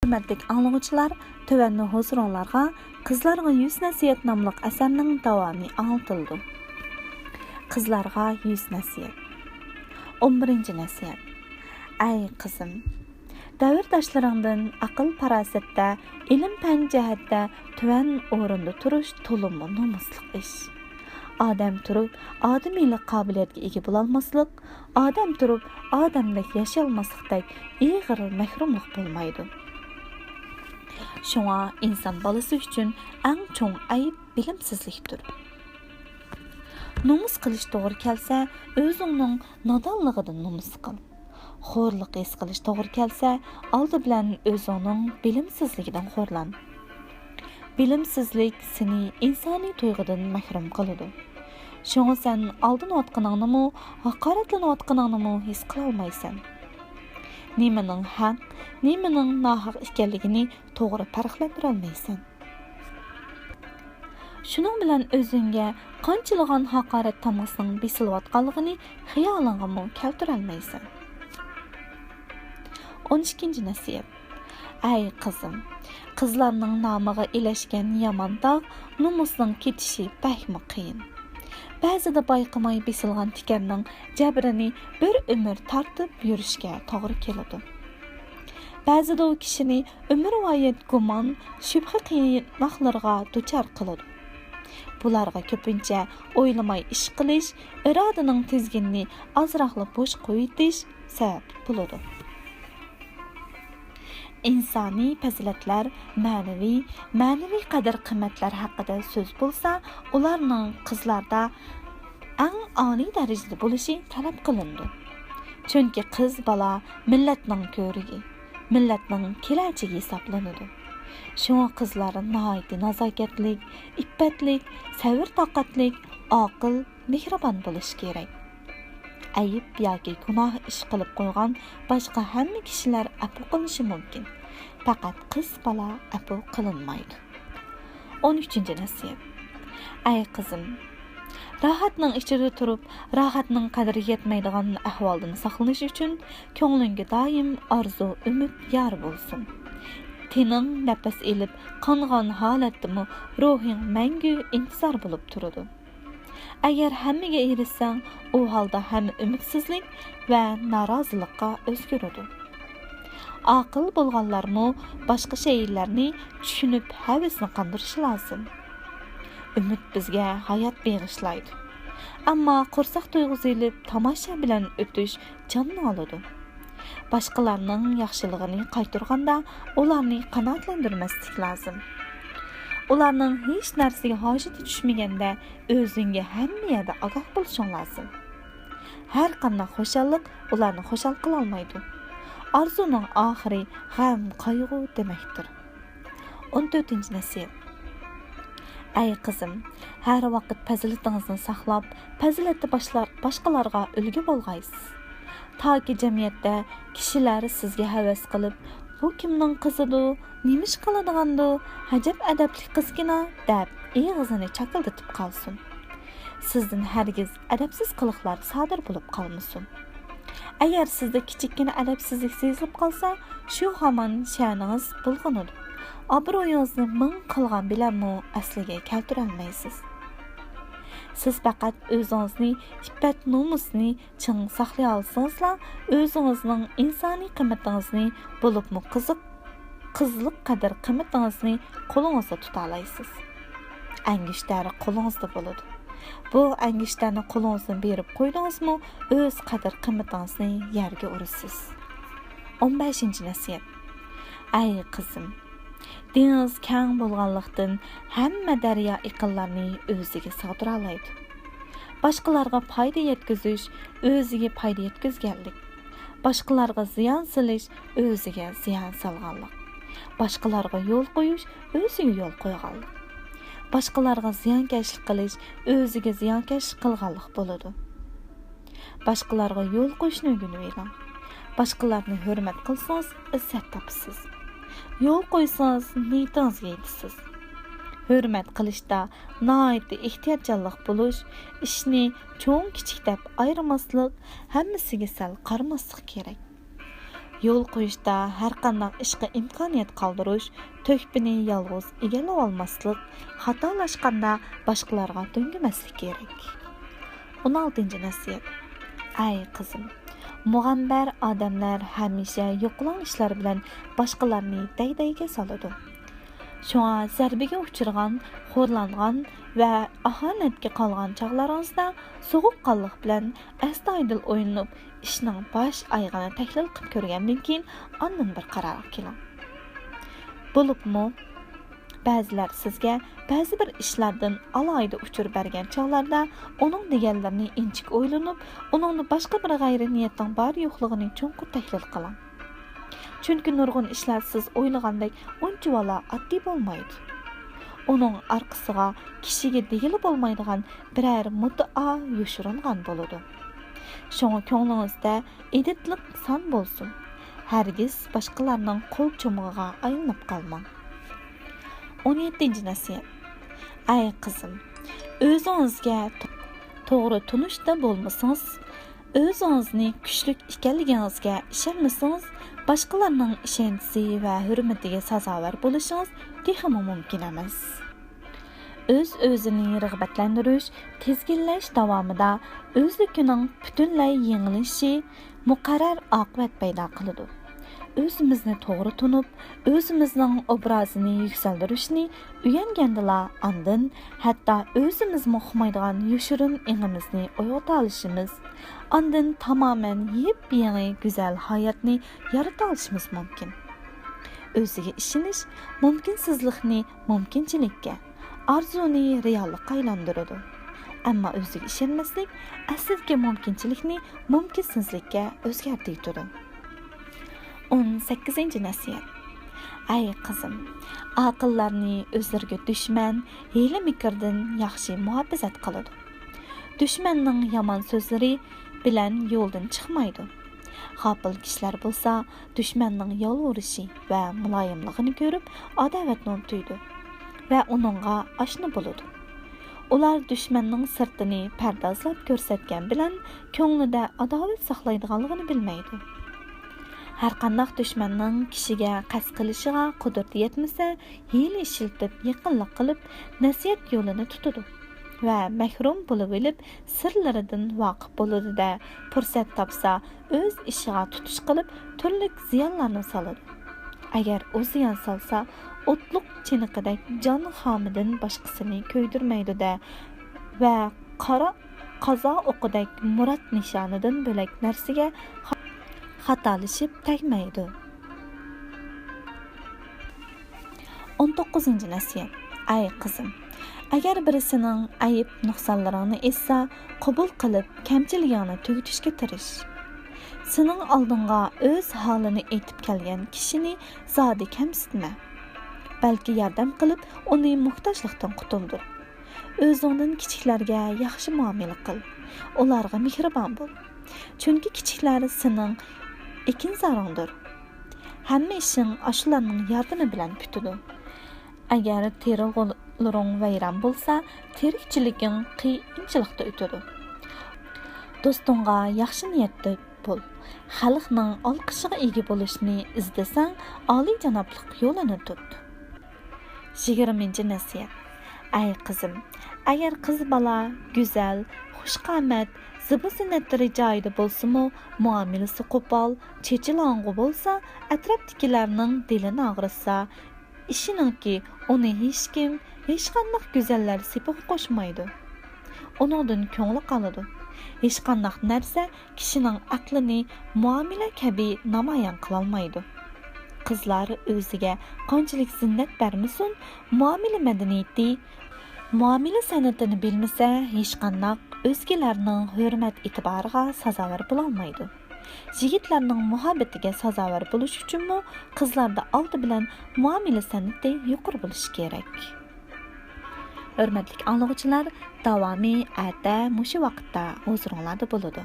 Hürmetlik anlıqçılar, tövənli huzuronlarga Qizlarga 100 nasihat nomli asarning davomi anlatıldı. Qizlarga 100 nasihat. 11. nasihat. Ay qizim, davrdoshlaringdan aql farosatda, ilm fan jihatda tuvan o'rinda turish to'liq nomusliq ish. Odam turib, odamiylik qobiliyatiga ega bo'lolmaslik, odam turib, odamdek yasholmaslikdek ig'ir mahrumlik bo'lmaydi. Şoňa insan balası üçün eng çoň ayıp bilimsizlikdir. Nomus qilish to'g'ri kelsa, o'zingning nodonligidan nomus qil. Xo'rlik his qilish to'g'ri kelsa, oldi bilan o'zingning bilimsizligidan xo'rlan. Bilimsizlik seni insoniy tuyg'udan mahrum qiladi. Şoňa sen oldin otqaningni, haqoratlanayotganingni his qila olmaysan. Nimaning haq, nimaning nohaq ekanligini to'g'ri farqlantira olmaysan. Shuning bilan o'zingga qanchalagan haqorat tamg'isining besilayotganligini xayolingga keltira olmaysan. 12. nasihat. Ay qizim, qizlarning nomiga ilashgan yomon dog' nomusning ketishi bakmi qiyin. Ba'zida bayqamay besilgan tikanning jabrini bir umr tortib yurishga to'g'ri keladi. Ba'zida u kishini umrvoyat gumon, shubha qiynoqlarga duchor qiladi. Bularga ko'pincha o'ylamay ish qilish, irodaning tizginini ozroqlab bo'sh qo'yitish sabab bo'ladi. İnsani fazilatlar, ma'naviy qadr-qimmatlar haqida so'z bo'lsa, ularning qizlarda eng oliy darajada bo'lishi talab qilindi. Chunki qiz bola millatning ko'rigi, millatning kelajagi hisoblanadi. Shunga qizlar nihoyat nazokatlik, iffatlik, sabr-toqatlik, oqil, mehribon bo'lish kerak. Ayib yoki gunoh ish qilib qo'ygan boshqa hamma kishilar afu qilishi mumkin. Faqat qiz bola afu qilinmaydi. 13. nasihat. Ay qizim, rohatning ichida turib, rohatning qadri yetmaydigan ahvoldan saqlanish uchun ko'nglingga doim orzu, umid yor bo'lsin. Tening nafas elib, qongan holatdami ruhing mangu intizor bo'lib turadi. Agar hammaga erishsang, u holda hamma umidsizlik va norozilikqa o'zgaradi. Aql bo'lganlarmi boshqa shaylarni tushunib havasni qandirishi lozim. Umid bizga hayot bag'ishlaydi. Ammo qo'rsoq tuyg'usi elib tomosha bilan o'tish jonni oladi. Boshqalarning yaxshiligini qaytarganda ularni qanoatlantirmaslik lozim. Ularning hech narsaga hojati tushmaganda o'zingga hamma yerda ogoh bo'lishing lozim. Har qanday xushallik ularni xushal qila olmaydi. Arzuning oxiri g'am, qayg'u demakdir. 14. nasihat. Ay qizim, har vaqt fazilatingizni saqlab, fazilatli boshqalarga ulgu bo'lg'aysiz. Toki jamiyatda kishilar sizga havas qilib, bu kimning qizidu, nimish qiladigandu, ajab adabli qizgina deb og'zini chaqildatib qolsin. Sizdan hargiz adabsiz qiliqlar sodir bo'lib qolmasin. Agar sizda kichikkina adabsizlik sezilib qolsa, shu hamon sha'ningiz bulg'anadi. Obro'yingizni ming qilgan bilanmi asliga keltira olmaysiz. Siz faqat o'zingizni, iffat nomusni ching saqlay olsangizlar, o'zingizning insoniy qimmatingizni bo'libmi qizlik qadr qimmatingizni qo'lingizda tuta olasiz. Angishtlari qo'lingizda bo'ladi. Bu angishlarni qo'lingizdan berib qo'ydingizmi, o'z qadr qimmatingizni yerga urasiz. 15. nasihat. Ay qizim, dengiz keng bo'lganlikdan hamma daryo iqinlarni o'ziga sig'dira oladi. Boshqalarga foyda yetkazish o'ziga foyda yetkazganlik. Boshqalarga ziyon solish o'ziga ziyon solganlik. Boshqalarga yo'l qo'yish o'ziga yo'l qo'yganlik. Boshqalarga ziyonkashlik qilish o'ziga ziyonkashlik qilganlik bo'ladi. Boshqalarga yo'l qo'yishni o'rganing. Boshqalarni hurmat qilsangiz, izzat topasiz. Yo'l qo'ysangiz, niyatingizga yetasiz. Hurmat qilishda nihoyat ehtiyotjonlik bo'lish, ishni cho'ng kichik deb ayirmaslik, hammasiga sal qaramaslik kerak. yo'l qo'yishda har qanday ishga imkoniyat qoldirish, to'kpini yolg'iz egallab olmaslik, xatolashganda boshqalarga to'ngimaslik kerak. 16 nasihat. Ay qizim, mug'ambar odamlar hamisha yo'qlan ishlar bilan boshqalarni daydayga soladi. Şoňa zərbəgə uçurğan, xorlanğan və ahanətə qalğan çağlarınızda soğuqqanlıq bilan əstaydil oynanıb işning baş ayğını təhlil qılıb görgəndən keyin ondan bir qarara keling. Bulubmu bəzilər sizə bəzi bir işlərdən alayda uçurub bergen çağlarda onun deganlarini inçik oylanıb, onun başqa bir g'ayri niyatning bar yo'qligini cho'nqur tahlil qiling. Çünki nurgun işler siz oylagandek unchavala addi bolmaydı. Onun arkasıga kişiге degilip olmaydigan birer muddao yoşurungan boludu. Şoňa koňlüňizde editlik san bolsun. Hergiz başkalarının kol çomug'iga aylanıp kalmang. 17. nasihat. Ay kızım, özüňizge toğru tunuşda bolmasyňyz, özüňizni küçlük ekenligingizge işenmeseňiz, başqalarının işentisi və hürmetiga sazovor bo'lishiniz texmi mumkin emas. Öz-özini rag'batlantirish, tezginlash davomida o'zligining butunlay yengilishi muqarrar oqibat paydo qiladi. O'zimizni to'g'ri tunib, o'zimizning obrazini yuksaltirishni uyangandila andin hatto o'zimiz muhmaydigan yoshirin engimizni uyg'ota olishimiz, andin tamoman yep-yangi go'zal hayotni yarata olishimiz mumkin. O'ziga ishonish mumkinsizlikni mumkinchilikka, arzuni reallikka aylantiradi. Ammo o'ziga ishonmaslik aslidagi mumkinchilikni mumkinsizlikka o'zgartiradi. 18. nasihat. Ay qizim, aqllarni o'zlariga dushman, hiyla mikrdan yaxshi muhofazat qiladi. Dushmanning yomon so'zlari bilan yo'ldan chiqmaydi. G'afil kishilar bo'lsa, dushmanning yolvurishi va muloyimligini ko'rib, adovatni unutadi va uningga oshna bo'ladi. Ular dushmanning sirtini pardozlab ko'rsatgan bilan ko'nglida adovat saqlaydiganligini bilmaydi. Har qanday dushmanning kishiga qasd qilishiga qudrati yetmasa, hiyla ishiltib, yaqinlik qilib, nasihat yo'lini tutadi va mahrum bo'lib olib, sirlaridan voqif bo'ladi-da, fursat topsa, o'z ishiga tutish qilib, turli ziyonlarni soladi. Agar u ziyon solsa, o'tliq chiniqidek jon xomidan boshqasini ko'ydirmaydi-da va qora qazo o'qidek murod nishonidan bo'lak narsaga xatolashib tegmaydi. 19. nasihat. Ay qizim, agar birisining ayib nuqsonlarini essa, qabul qilib, kamchiligini tugutishga tirish. Sening oldinga o'z holini aytib kelgan kishini zodi kamsitma. Balki yordam qilib, uni muhtojlikdan qutuldir. O'zingdan kichiklarga yaxshi muomala qil. Ularga mehribon bo'l. Chunki kichiklar sening ekin zarangdir. Hamma ishing ashularning yordami bilan bitadi. Agar terilg'ularing vayron bo'lsa, tirikchiliging qiyinchilikda o'tadi. Do'stingga yaxshi niyatda bo'l. Xalqning olqishiga ega bo'lishni izlasang, oliy janoblik yo'lini tut. 20. nasihat. Ay qizim, agar qiz bola go'zal, xushqomat, zibu-zinatlari joyida bo'lsa-mu, muomalasi qo'pol, chechilong'i bo'lsa, atrofdagilarning dilini og'ritsa, ishiningki, uni hech kim, hech qanday go'zallar sepiga qo'shmaydi. Uningdan ko'ngli qoladi. Hech qanday narsa kishining aqlini muomala kabi namoyon qilolmaydi. Qizlar o'ziga qanchalik zinnat bermasin, muomala madaniyati, muomala san'atini bilmasa, hech qanday o'zgalarning hurmat e'tiboriga sazovor bo'la olmaydi. Yigitlarning muhabbatiga sazovor bo'lish uchunmi, qizlarda oldi bilan muomala san'ati yuqori bo'lishi kerak. Hurmatli anglovchilar, davomi ata mushu vaqtda huzuringlarda bo'ladi.